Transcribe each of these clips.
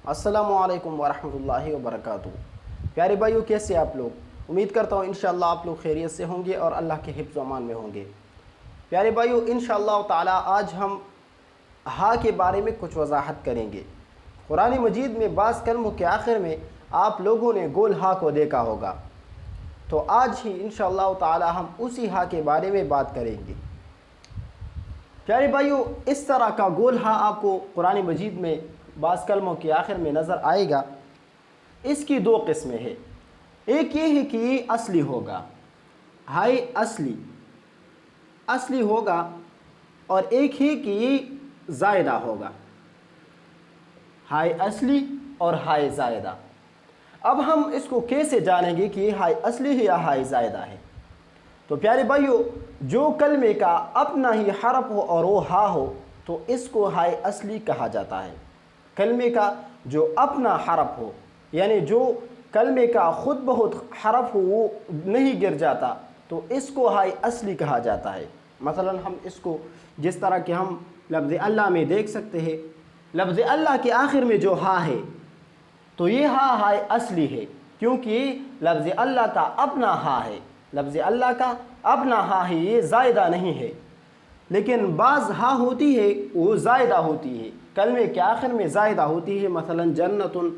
अस्सलामु अलैकुम वरहमतुल्लाहि वबरकातुहू। प्यारे भाइयों, कैसे आप लोग? उम्मीद करता हूँ इंशाअल्लाह आप लोग खैरियत से होंगे और अल्लाह के हिफ्ज़ व अमान में होंगे। प्यारे भाइयों, इंशाअल्लाह ताला आज हम हा के बारे में कुछ वजाहत करेंगे। कुरान मजीद में बाज़ कलमों के आखिर में आप लोगों ने गोल हा को देखा होगा, तो आज ही इंशाअल्लाह ताला हम उसी हा के बारे में बात करेंगे। प्यारे भाइयों, इस तरह का गोल हा आपको कुरान मजीद में बाज़ कलमों के आखिर में नज़र आएगा। इसकी दो किस्में हैं। एक ये है कि ये असली होगा, हाय असली होगा, और एक है कि ये ज़ायदा होगा, हाय असली और हाय ज़ायदा। अब हम इसको कैसे जानेंगे कि ये हाय असली है या हाय ज़ायदा है? तो प्यारे भाइयों, जो कलमे का अपना ही हरफ हो और वो हा हो तो इसको हाय असली कहा जाता है। कलमे का जो अपना हरफ हो, यानी जो कलमे का ख़ुद बहुत हरफ हो वो नहीं गिर जाता, तो इसको हाय असली कहा जाता है। मसलन हम इसको जिस तरह कि हम लफ्ज़ अल्लाह में देख सकते हैं, लफ्ज़ अल्लाह के आखिर में जो हा है तो ये हा हाय असली है, क्योंकि लफ्ज़ अल्लाह का अपना हा है। लफ्ज़ अल्लाह का अपना हा है, ये ज़ायदा नहीं है। लेकिन बाज़ हा होती है वो ज़ायदा होती है, कलमे के आखिर में ज़ायदा होती है। मसलन जन्नतुन,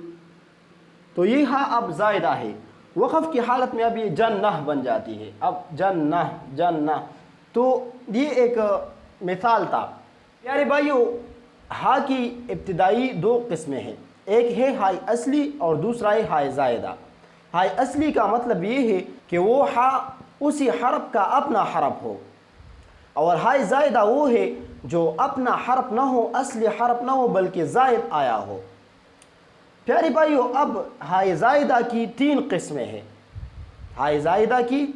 तो ये हा अब ज़ायदा है। वक़फ़ की हालत में अब ये जन्नह बन जाती है। अब जन्नह, तो ये एक मिसाल था। प्यारे भाइयों, हा की इब्तिदाई दो किस्में हैं। एक है हाय असली और दूसरा है हाय ज़ायदा। हाय असली का मतलब ये है कि वो हा उसी हरफ का अपना हरफ हो, और हाय ज़ायदा वो है जो अपना हरफ ना हो, असली हरफ ना हो, बल्कि ज़ायद आया हो। प्यारे भाइयों, अब हाय ज़ायदा की तीन किस्में हैं। हाय ज़ायदा की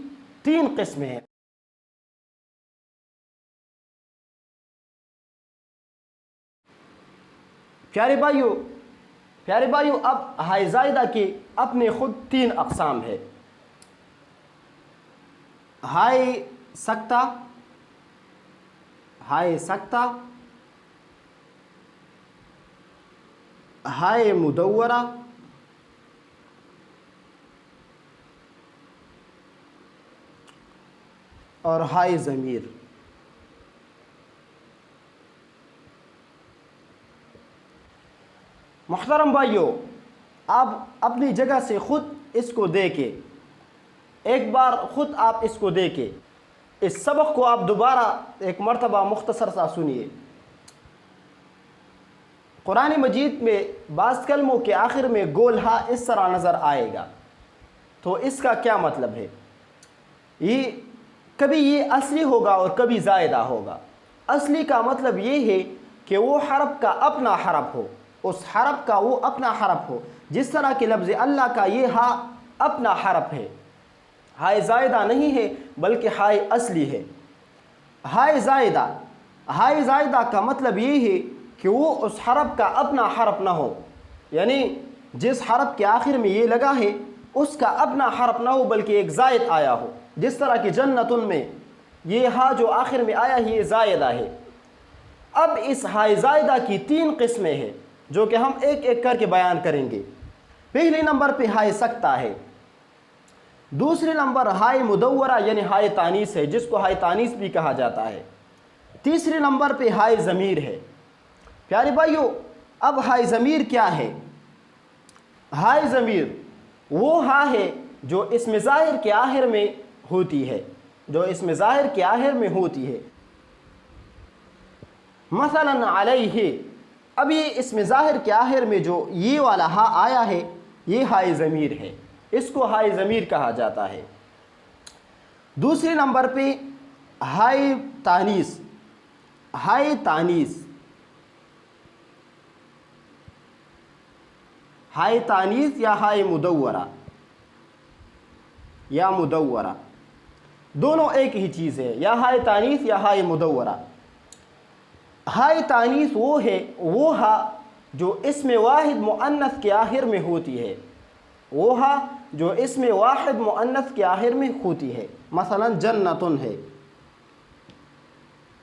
तीन किस्में हैं। प्यारे भाइयों, अब हाय ज़ायदा के अपने ख़ुद तीन अक़साम है। हाय सकता, हाय मुदव्वरा और हाय ज़मीर। मुहतरम भाइयों, आप अपनी जगह से ख़ुद इसको देखें, एक बार ख़ुद आप इसको देखें। इस सबक को आप दोबारा एक मरतबा मुख्तसर सा सुनिए। कुरान मजीद में बाज़ कलमों के आखिर में गोल हा इस तरह नज़र आएगा, तो इसका क्या मतलब है? ये कभी ये असली होगा और कभी ज़ायदा होगा। असली का मतलब ये है कि वो हरफ का अपना हरफ हो, उस हरफ का वो अपना हरफ हो। जिस तरह के लफ्ज़ अल्लाह का ये हा अपना हरफ है, हाय ज़ायदा नहीं है बल्कि हाय असली है। हाय ज़ायदा का मतलब ये है कि वो उस हरफ का अपना हरफ ना हो, यानी जिस हरफ के आखिर में ये लगा है उसका अपना हरफ ना हो बल्कि एक ज़ायद आया हो। जिस तरह कि जन्नतुन में ये हा जो आखिर में आया है ये ज़ायदा है। अब इस हाय ज़ायदा की तीन किस्में हैं जो कि हम एक एक करके बयान करेंगे। पहले नंबर पे हाय सकता है, दूसरे नंबर हाय मुदव्वरा यानी हाय तानीस है, जिसको हाय तानीस भी कहा जाता है। तीसरे नंबर पे हाय ज़मीर है। प्यारे भाइयों, अब हाय ज़मीर क्या है? हाय ज़मीर वो हा है जो इसमें ज़ाहिर के आखिर में होती है, मसलन अलैहि। अब ये इसमें ज़ाहिर के आखिर में जो ये वाला हा आया है ये हाय ज़मीर है, इसको हाय ज़मीर कहा जाता है। दूसरे नंबर पे हाय तानीस, या हाय मुदव्वरा, दोनों एक ही चीज़ है, या हाय तानीस या हाय मुदव्वरा। हाय तानीस वो हा जो इसमें वाहिद मुअन्नस के आखिर में होती है, मसलन जन्नतुन है।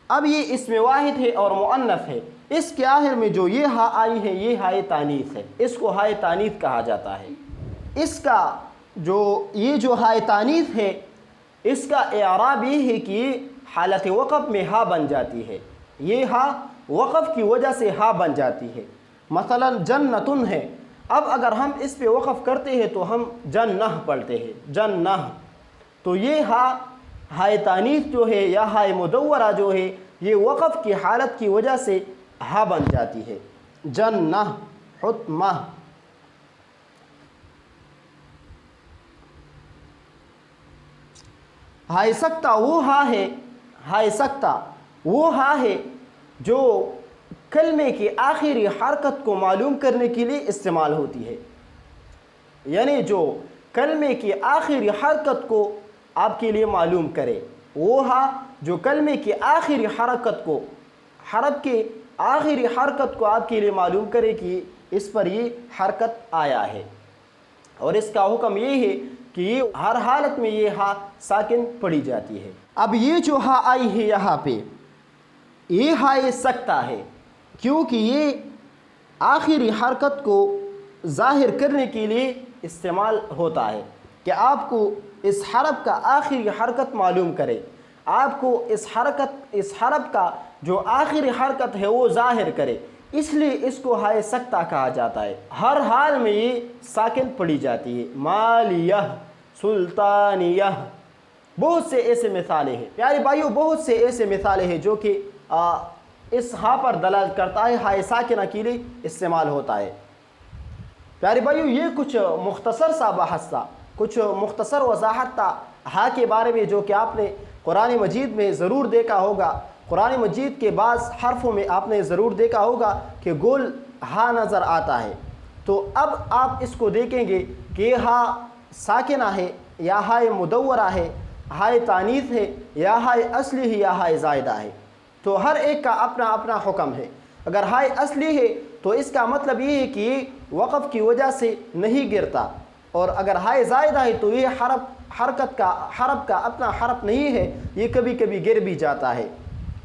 अब ये इसमें वाहिद है और मुअन्नस है, اس کے آخر میں جو یہ ہا آئی ہے یہ ہائے تانیث ہے، اس کو ہائے تانیث کہا جاتا ہے۔ اس کا یہ جو ہائے تانیث ہے اس کا اعراب یہ ہے کہ حالت وقف میں ہا بن جاتی ہے، یہ ہا وقف کی وجہ سے ہا بن جاتی ہے۔ مثلا جنتن ہے، اب اگر ہم اس پہ وقف کرتے ہیں تو ہم جنہ پڑھتے ہیں، جنہ، تو یہ ہائے تانیث جو ہے یا ہائے مدورہ جو ہے یہ وقف کی حالت کی وجہ سے ہا بن جاتی ہے۔ جنہ، حتمہ۔ ہائے سکتہ وہ ہا ہے، ہائے سکتہ وہ ہا ہے جو کلمے کی آخری حرکت کو معلوم کرنے کے لیے استعمال ہوتی ہے، یعنی جو کلمے کی آخری حرکت کو آپ کے لیے معلوم کرے، وہ ہا جو کلمے کی آخری حرکت کو، حرف کی آخری حرکت کو آپ کے لیے معلوم کرے کہ اس پر یہ حرکت آیا ہے، اور اس کا حکم یہ ہے کہ یہ ہر حالت میں یہ ہا ساکن پڑھی جاتی ہے۔ اب یہ جو ہا آئی ہے یہاں پہ یہ ہائے سکتہ ہے، کیونکہ یہ آخری حرکت کو ظاہر کرنے کے لیے استعمال ہوتا ہے کہ آپ کو اس حرف کا آخری حرکت معلوم کرے، آپ کو اس حرف کا جو آخری حرکت ہے وہ ظاہر کرے، اس لیے اس کو ہائے سکتہ کہا جاتا ہے۔ ہر حال میں یہ ساکن پڑھی جاتی ہے۔ مالیہ، سلطانیہ، بہت سے ایسے مثالیں ہیں پیارے بھائیوں، بہت سے ایسے مثالیں ہیں جو کہ اس ہا پر دلالت کرتا ہے، ہائے ساکنہ کے لیے استعمال ہوتا ہے۔ پیارے بھائیوں یہ کچھ مختصر سا بحث تھا، کچھ مختصر وضاحت تھا ہا کے بارے میں، جو کہ آپ نے قرآن مجید میں ضرور دیکھا ہوگا۔ قرآن مجید کے بعض حرفوں میں آپ نے ضرور دیکھا ہوگا کہ گول ہا نظر آتا ہے، تو اب آپ اس کو دیکھیں گے کہ ہا ساکنہ ہے یا ہائے مدورہ ہے، ہائے تانیث ہے یا ہائے اصلی ہے یا ہائے زائدہ ہے، تو ہر ایک کا اپنا اپنا حکم ہے۔ اگر ہائے اصلی ہے تو اس کا مطلب یہ ہے کہ یہ وقف کی وجہ سے نہیں گرتا، اور اگر ہائے زائدہ ہے تو یہ حرف کا اپنا حرف نہیں ہے، یہ کبھی کبھی گر بھی جاتا ہے۔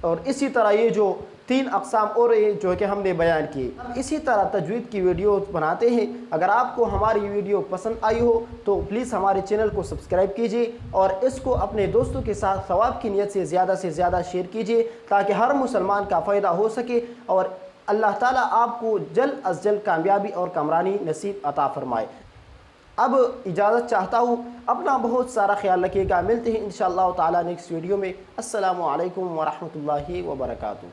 اور اسی طرح یہ جو 3 اقسام اور جو کہ ہم نے بیان کیے، اسی طرح تجوید کی ویڈیو بناتے ہیں۔ اگر آپ کو ہماری ویڈیو پسند آئی ہو تو پلیز ہمارے چینل کو سبسکرائب کیجیے، اور اس کو اپنے دوستوں کے ساتھ ثواب کی نیت سے زیادہ شیئر کیجیے، تاکہ ہر مسلمان کا فائدہ ہو سکے، اور اللہ تعالیٰ آپ کو جلد از جلد کامیابی اور کامرانی نصیب عطا فرمائے۔ اب اجازت چاہتا ہوں، اپنا بہت سارا خیال رکھیے گا، ملتے ہیں انشاءاللہ تعالیٰ نیکسٹ ویڈیو میں۔ السلام علیکم ورحمۃ اللہ وبرکاتہ۔